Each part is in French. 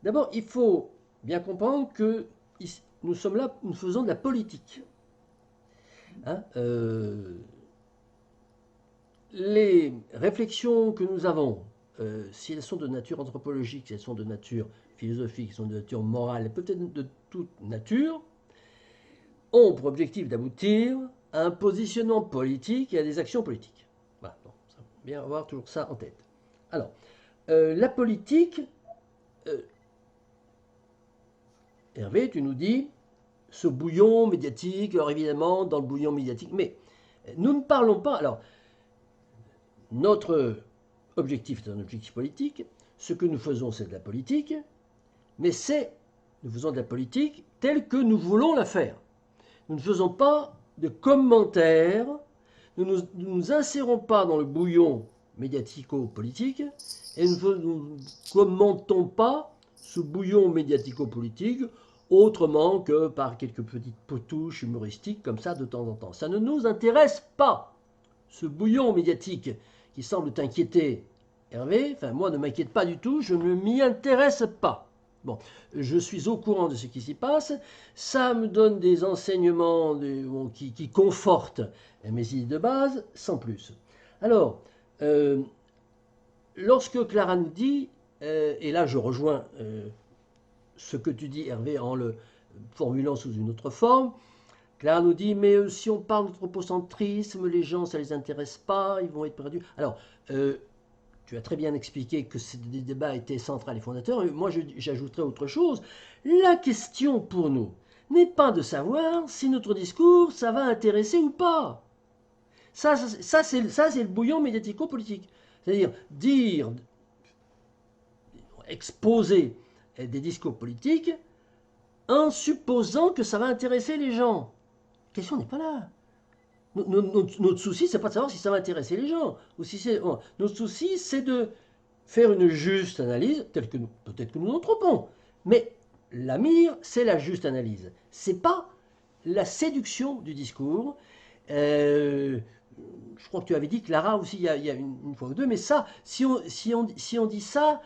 D'abord, il faut bien comprendre que nous sommes là, nous faisons de la politique. Hein, les réflexions que nous avons, si elles sont de nature anthropologique, si elles sont de nature philosophique, si elles sont de nature morale, peut-être de toute nature, ont pour objectif d'aboutir à un positionnement politique et à des actions politiques. Voilà, bon, ça, bien avoir toujours ça en tête. Alors, la politique, euh, Hervé, tu nous dis, ce bouillon médiatique, alors évidemment, dans le bouillon médiatique, mais nous ne parlons pas, alors, notre objectif est un objectif politique, ce que nous faisons, c'est de la politique, mais nous faisons de la politique telle que nous voulons la faire. Nous ne faisons pas de commentaires, nous ne nous insérons pas dans le bouillon médiatico-politique et nous ne commentons pas ce bouillon médiatico-politique autrement que par quelques petites potouches humoristiques comme ça de temps en temps. Ça ne nous intéresse pas, ce bouillon médiatique qui semble t'inquiéter, Hervé. Enfin, moi, ne m'inquiète pas du tout, je ne m'y intéresse pas. Bon, je suis au courant de ce qui s'y passe, ça me donne des enseignements qui confortent mes idées de base, sans plus. Alors, lorsque Clara nous dit, et là je rejoins ce que tu dis Hervé en le formulant sous une autre forme, Clara nous dit, mais si on parle d'anthropocentrisme, les gens, ça ne les intéresse pas, ils vont être perdus. Alors, tu as très bien expliqué que ces débats étaient centrales et fondateurs. Et moi, j'ajouterais autre chose. La question pour nous n'est pas de savoir si notre discours, ça va intéresser ou pas. Ça c'est le bouillon médiatico-politique. C'est-à-dire dire, exposer des discours politiques en supposant que ça va intéresser les gens. La question n'est pas là. Notre souci, c'est pas de savoir si ça va intéresser les gens. Ou si notre souci, c'est de faire une juste analyse, telle que peut-être que nous nous trompons. Mais la mire, c'est la juste analyse. C'est pas la séduction du discours. Je crois que tu avais dit, Clara, aussi, il y a une fois ou deux, mais ça, si on dit ça,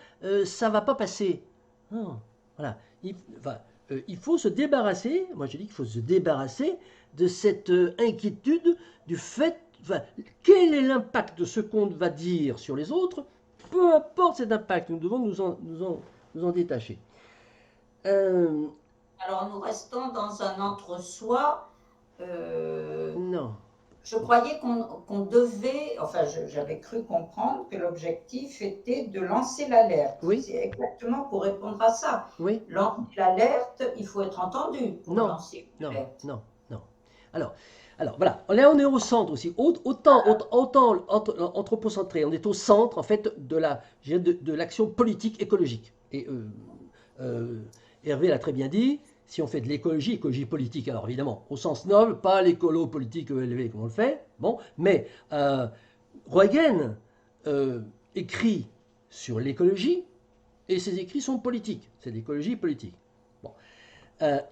ça va pas passer. Non, voilà. Il faut se débarrasser, moi je dis qu'il faut se débarrasser de cette inquiétude du fait, enfin, quel est l'impact de ce qu'on va dire sur les autres, peu importe cet impact, nous devons nous en détacher. Alors nous restons dans un entre-soi. Euh, Non. je croyais qu'on devait, enfin j'avais cru comprendre que l'objectif était de lancer l'alerte. Oui. C'est exactement pour répondre à ça. Oui. Lancer l'alerte, il faut être entendu pour Non. lancer Non. l'alerte. Non. Non. Alors voilà, là on est au centre aussi. Autant anthropocentré, on est au centre en fait de l'action politique écologique. Et euh, Hervé l'a très bien dit, si on fait de l'écologie, écologie politique, alors évidemment, au sens noble, pas l'écolo politique élevé comme on le fait, bon, mais Roegen écrit sur l'écologie et ses écrits sont politiques, c'est l'écologie politique. Bon.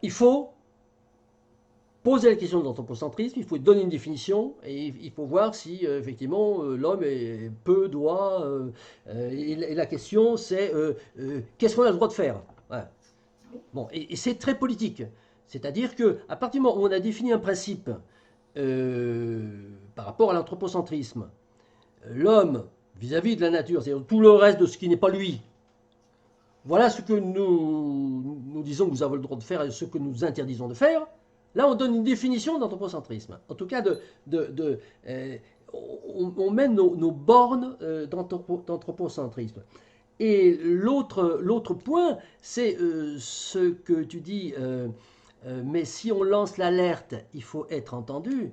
Il faut poser la question de l'anthropocentrisme, il faut donner une définition et il faut voir si effectivement l'homme doit. Et la question c'est qu'est-ce qu'on a le droit de faire, voilà. Bon, et c'est très politique. C'est-à-dire que à partir du moment où on a défini un principe par rapport à l'anthropocentrisme, l'homme vis-à-vis de la nature, c'est-à-dire tout le reste de ce qui n'est pas lui, voilà ce que nous disons que nous avons le droit de faire et ce que nous interdisons de faire. Là, on donne une définition d'anthropocentrisme. En tout cas, on mène nos bornes d'anthropocentrisme. Et l'autre point, c'est ce que tu dis, mais si on lance l'alerte, il faut être entendu.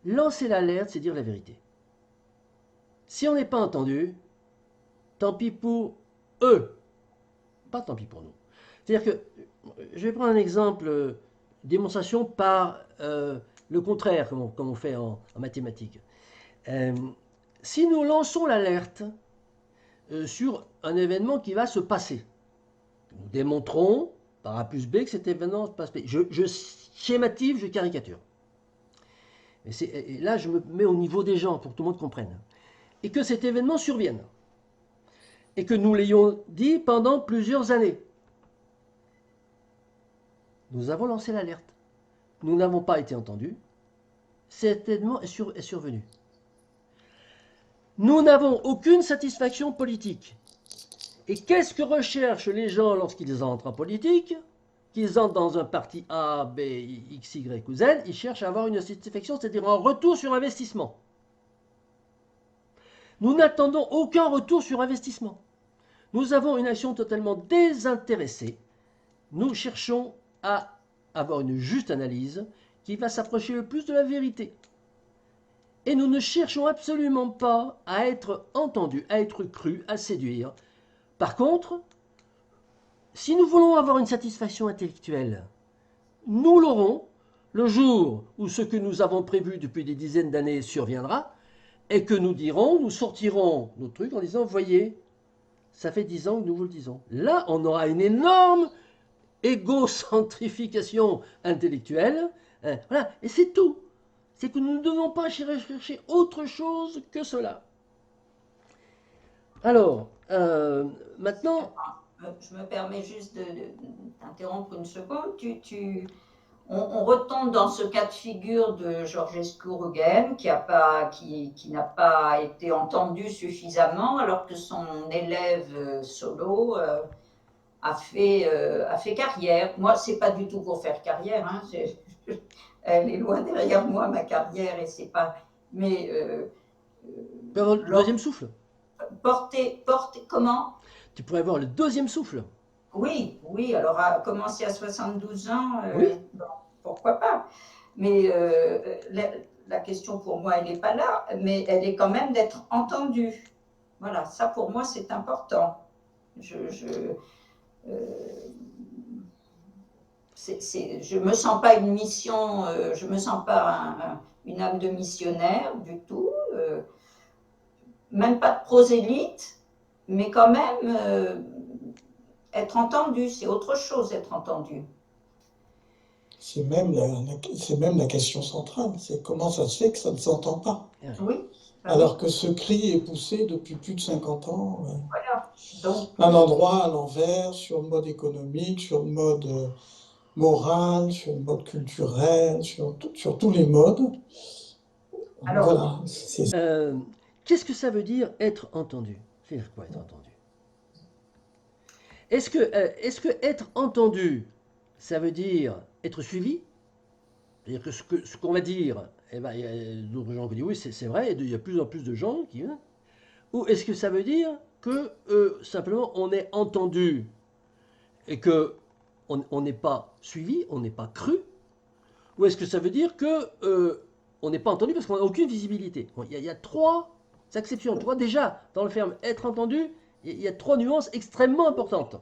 Lancer l'alerte, c'est dire la vérité. Si on n'est pas entendu, tant pis pour eux, pas tant pis pour nous. C'est-à-dire que, je vais prendre un exemple, démonstration par le contraire, comme on fait en mathématiques. Si nous lançons l'alerte sur un événement qui va se passer, nous démontrons par A plus B que cet événement se passe. Je schématise, je caricature. Et là, je me mets au niveau des gens pour que tout le monde comprenne. Et que cet événement survienne. et que nous l'ayons dit pendant plusieurs années. Nous avons lancé l'alerte. Nous n'avons pas été entendus. Cet événement est survenu. Nous n'avons aucune satisfaction politique. Et qu'est-ce que recherchent les gens lorsqu'ils entrent en politique? Qu'ils entrent dans un parti A, B, X, Y ou Z, ils cherchent à avoir une satisfaction, c'est-à-dire un retour sur investissement. Nous n'attendons aucun retour sur investissement. Nous avons une action totalement désintéressée. Nous cherchons à avoir une juste analyse qui va s'approcher le plus de la vérité. Et nous ne cherchons absolument pas à être entendus, à être crus, à séduire. Par contre, si nous voulons avoir une satisfaction intellectuelle, nous l'aurons le jour où ce que nous avons prévu depuis des dizaines d'années surviendra et que nous dirons, nous sortirons nos trucs en disant, voyez, ça fait 10 ans que nous vous le disons. Là, on aura une énorme égocentrification intellectuelle. Voilà, et c'est tout. C'est que nous ne devons pas chercher autre chose que cela. Alors, maintenant... Je me permets juste de t'interrompre une seconde. On retombe dans ce cas de figure de Georgescu-Roegen qui n'a pas été entendu suffisamment alors que son élève solo a fait carrière. Moi, c'est pas du tout pour faire carrière. Hein. Elle est loin derrière moi, ma carrière, et c'est pas... Mais... le deuxième souffle. Porter, comment? Tu pourrais avoir le deuxième souffle. Oui, alors à commencer à 72 ans, oui. Bon, pourquoi pas. Mais la question pour moi, elle n'est pas là, mais elle est quand même d'être entendue. Voilà, ça pour moi, c'est important. Je me sens pas une mission, je me sens pas une âme de missionnaire du tout, même pas de prosélyte, mais quand même être entendu, c'est autre chose être entendu. C'est même la question centrale, c'est comment ça se fait que ça ne s'entend pas. Oui. Alors que ce cri est poussé depuis plus de 50 ans. Voilà. Donc, un endroit à l'envers, sur le mode économique, sur le mode moral, sur le mode culturel, sur tous les modes. Alors, voilà. Qu'est-ce que ça veut dire être entendu? C'est quoi être entendu? Est-ce que être entendu, ça veut dire être suivi? C'est-à-dire que ce qu'on va dire, eh ben, il y a d'autres gens qui disent oui, c'est vrai, et il y a de plus en plus de gens qui... Ou est-ce que ça veut dire que simplement on est entendu et que on n'est pas suivi, on n'est pas cru? Ou est-ce que ça veut dire que on n'est pas entendu parce qu'on n'a aucune visibilité? Bon, il y a trois exceptions. Tu vois, déjà, dans le terme être entendu, il y a trois nuances extrêmement importantes.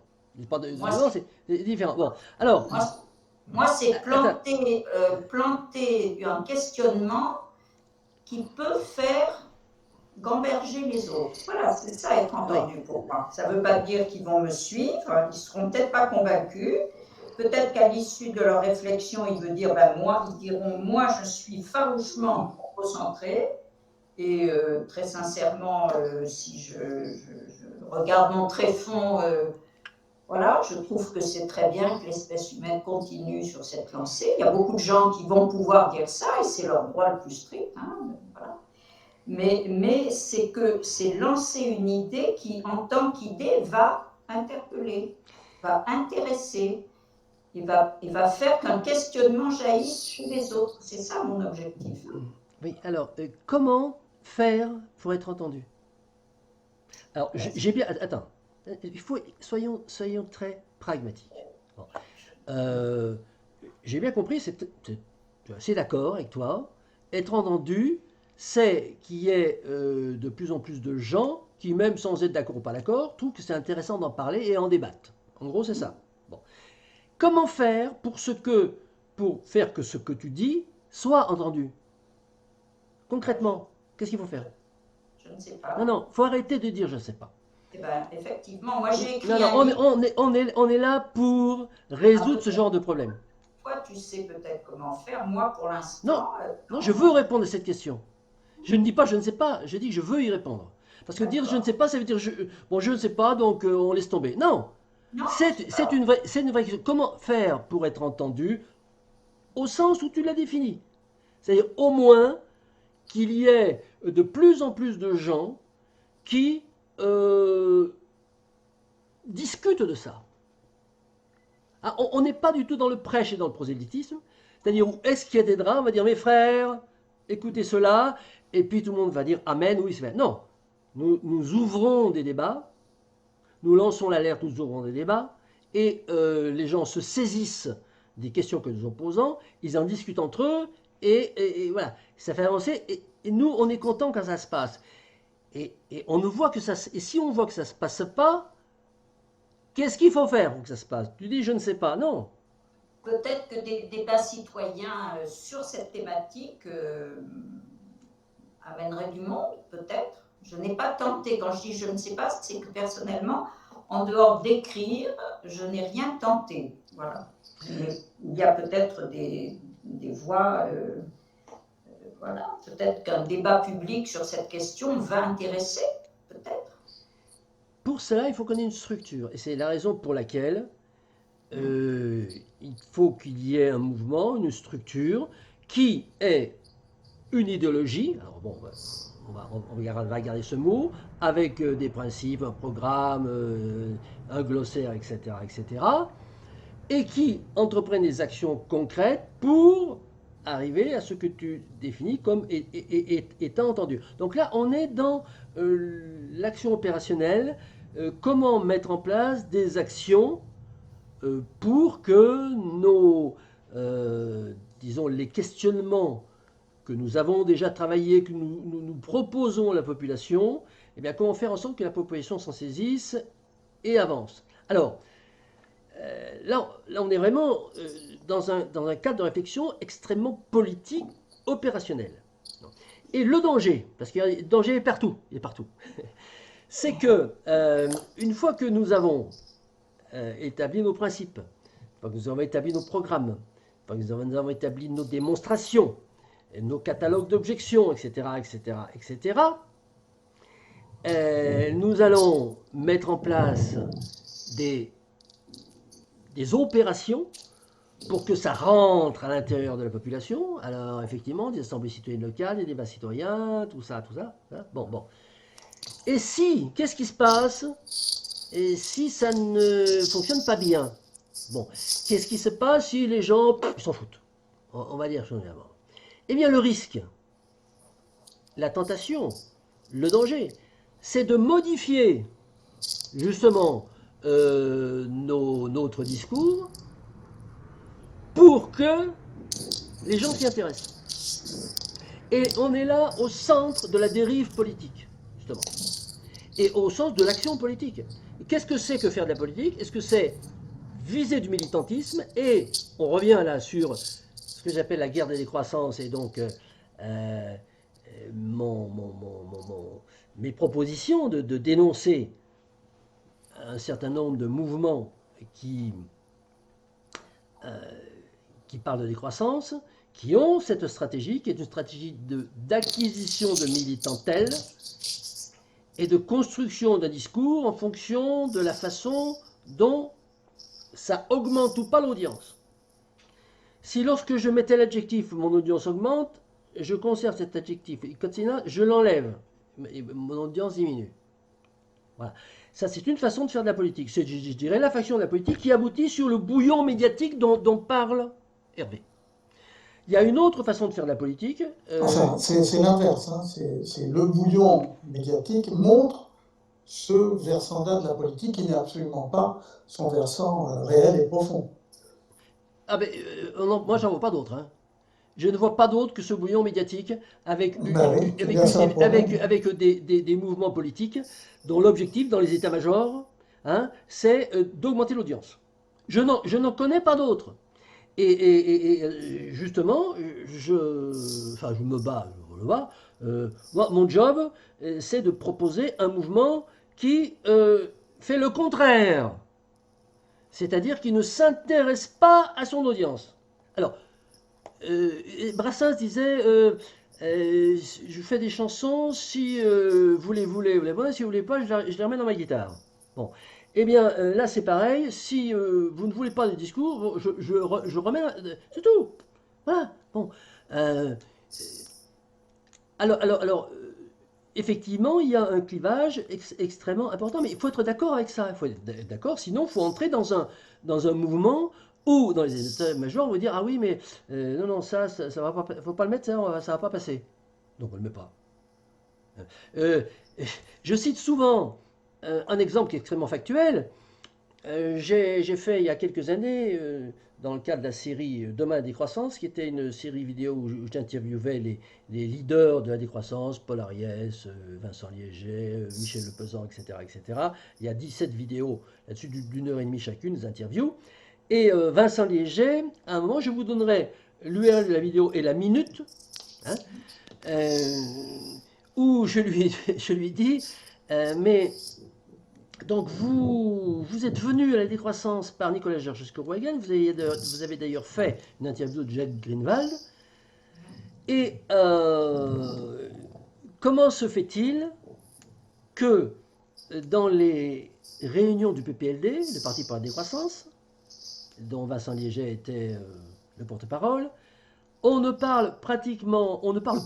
Pas de nuances, c'est différent. Bon, alors... Moi, c'est planter un questionnement qui peut faire gamberger les autres. Voilà, c'est ça être entendu pour moi. Ça ne veut pas dire qu'ils vont me suivre, ils ne seront peut-être pas convaincus. Peut-être qu'à l'issue de leur réflexion, ils diront, moi, je suis farouchement concentré. Et très sincèrement, si je regarde mon tréfonds, voilà, je trouve que c'est très bien que l'espèce humaine continue sur cette lancée. Il y a beaucoup de gens qui vont pouvoir dire ça, et c'est leur droit le plus strict. Hein, voilà. Mais c'est lancer une idée qui, en tant qu'idée, va interpeller, va intéresser, et va faire qu'un questionnement jaillisse chez les autres. C'est ça mon objectif. Oui, alors, comment faire pour être entendu? Alors, j'ai bien... Attends. Soyons très pragmatiques. Bon. J'ai bien compris, je suis assez d'accord avec toi. Être entendu, c'est qu'il y ait de plus en plus de gens qui, même sans être d'accord ou pas d'accord, trouvent que c'est intéressant d'en parler et en débattre. En gros, c'est ça. Bon. Comment faire pour faire que ce que tu dis soit entendu? Concrètement, qu'est-ce qu'il faut faire? Je ne sais pas. Non, il faut arrêter de dire je ne sais pas. Eh ben, effectivement, moi j'ai écrit on est là pour résoudre ce genre de problème. Toi, tu sais peut-être comment faire. Moi, pour l'instant... Non, je veux répondre à cette question. Je ne dis pas je ne sais pas, je dis je veux y répondre. Parce que dire je ne sais pas, ça veut dire bon, je ne sais pas, donc on laisse tomber. Non, Non, c'est une vraie question. Comment faire pour être entendu au sens où tu l'as défini? C'est-à-dire au moins qu'il y ait de plus en plus de gens qui discutent de ça. Ah, on n'est pas du tout dans le prêche et dans le prosélytisme. C'est-à-dire, où est-ce qu'il y a des drames? On va dire, mes frères, écoutez cela, et puis tout le monde va dire Amen, oui, c'est vrai. Non, nous ouvrons des débats, nous lançons l'alerte, nous ouvrons des débats, et les gens se saisissent des questions que nous en posons, ils en discutent entre eux, et voilà, ça fait avancer, et nous, on est content quand ça se passe. Et on nous voit que ça, et si on voit que ça ne se passe pas, qu'est-ce qu'il faut faire pour que ça se passe? Tu dis, je ne sais pas. Non. peut-être que des débats citoyens sur cette thématique amèneraient du monde, peut-être. Je n'ai pas tenté. Quand je dis je ne sais pas, c'est que personnellement, en dehors d'écrire, je n'ai rien tenté. Voilà. Mais il y a peut-être des voies. Voilà. Peut-être qu'un débat public sur cette question va intéresser, peut-être. Pour cela, il faut qu'on ait une structure. Et c'est la raison pour laquelle il faut qu'il y ait un mouvement, une structure qui ait une idéologie. Alors bon, on va garder ce mot, avec des principes, un programme, un glossaire, etc., etc., et qui entreprennent des actions concrètes pour arriver à ce que tu définis comme étant entendu. Donc là, on est dans l'action opérationnelle, comment mettre en place des actions pour que nos, disons, les questionnements que nous avons déjà travaillés, que nous proposons à la population, eh bien, comment faire en sorte que la population s'en saisisse et avance. Alors, là, on est vraiment dans un cadre de réflexion extrêmement politique, opérationnel. Et le danger, parce que le danger est partout, c'est que une fois que nous avons établi nos principes, une fois que nous avons établi nos programmes, une fois que nous avons établi nos démonstrations, nos catalogues d'objections, etc., etc., etc., nous allons mettre en place des opérations pour que ça rentre à l'intérieur de la population. Alors, effectivement, des assemblées citoyennes locales, des débats citoyens, tout ça, hein. Bon. Et si, qu'est-ce qui se passe? Et si ça ne fonctionne pas bien? Bon, qu'est-ce qui se passe si les gens, ils s'en foutent? On va dire simplement. Eh bien, le risque, la tentation, le danger, c'est de modifier, justement, notre discours pour que les gens s'y intéressent. Et on est là au centre de la dérive politique, justement, et au sens de l'action politique. Qu'est-ce que c'est que faire de la politique? Est-ce que c'est viser du militantisme? Et on revient là sur ce que j'appelle la guerre des décroissances, et donc mes propositions de dénoncer un certain nombre de mouvements qui parlent de décroissance, qui ont cette stratégie, qui est une stratégie d'acquisition de militantelle et de construction d'un discours en fonction de la façon dont ça augmente ou pas l'audience. Si lorsque je mettais l'adjectif mon audience augmente, je conserve cet adjectif, et quand c'est là, je l'enlève, et mon audience diminue. Voilà. Ça, c'est une façon de faire de la politique. C'est, je dirais, la faction de la politique qui aboutit sur le bouillon médiatique dont parle Hervé. Il y a une autre façon de faire de la politique. Enfin, c'est l'inverse. Hein. C'est le bouillon médiatique montre ce versant-là de la politique qui n'est absolument pas son versant réel et profond. Ah ben, non, moi, j'en vois pas d'autre. Hein. Je ne vois pas d'autre que ce bouillon médiatique avec des mouvements politiques dont l'objectif dans les états-majors, hein, c'est d'augmenter l'audience. Je n'en connais pas d'autre. Et justement, je me bats, moi, mon job, c'est de proposer un mouvement qui fait le contraire. C'est-à-dire qui ne s'intéresse pas à son audience. Alors, Brassens disait je fais des chansons, si vous les voulez, vous les voulez, si vous voulez pas, je les remets dans ma guitare. Bon. Eh bien, là, c'est pareil. Si vous ne voulez pas de discours, bon, je remets. C'est tout. Voilà. Bon. Euh, alors, effectivement, il y a un clivage extrêmement important, mais il faut être d'accord avec ça. Il faut être d'accord, sinon il faut entrer dans un mouvement où, dans les états-majors, on va dire, ah oui, mais non, non, ça va pas, faut pas le mettre, ça va pas passer. Donc on le met pas. Euh, je cite souvent un exemple qui est extrêmement factuel. J'ai fait il y a quelques années, dans le cadre de la série Demain la décroissance, qui était une série vidéo où j'interviewais les leaders de la décroissance, Paul Ariès, Vincent Liéger, Michel Lepezan, etc., etc. Il y a 17 vidéos là-dessus d'une heure et demie chacune, des interviews. Et Vincent Liéger, à un moment, je vous donnerai l'URL de la vidéo et la minute, hein, euh, où je lui dis, mais donc vous êtes venu à la décroissance par Nicolas Georgescu-Roegen, vous avez d'ailleurs fait une interview de Jack Greenwald, et comment se fait-il que dans les réunions du PPLD, le Parti pour la décroissance, dont Vincent Liéger était le porte-parole, on ne parle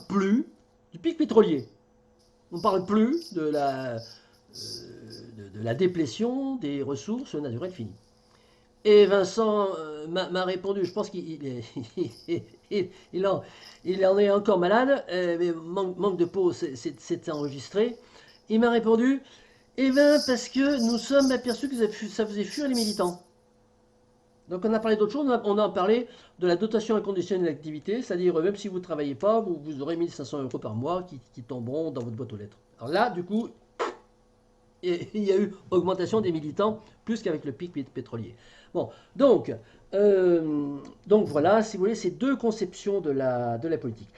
plus du pic pétrolier. On ne parle plus de la déplétion des ressources naturelles finies. Et Vincent m'a répondu, je pense qu'il il en est encore malade, mais manque de peau, c'est enregistré. Il m'a répondu, eh bien parce que nous sommes aperçus que ça faisait fuir les militants. Donc on a parlé d'autre chose, on a parlé de la dotation inconditionnelle d'activité, c'est-à-dire même si vous ne travaillez pas, vous aurez 1500 € par mois qui tomberont dans votre boîte aux lettres. Alors là, du coup, il y a eu augmentation des militants plus qu'avec le pic pétrolier. Bon, donc voilà, si vous voulez, ces deux conceptions de la politique.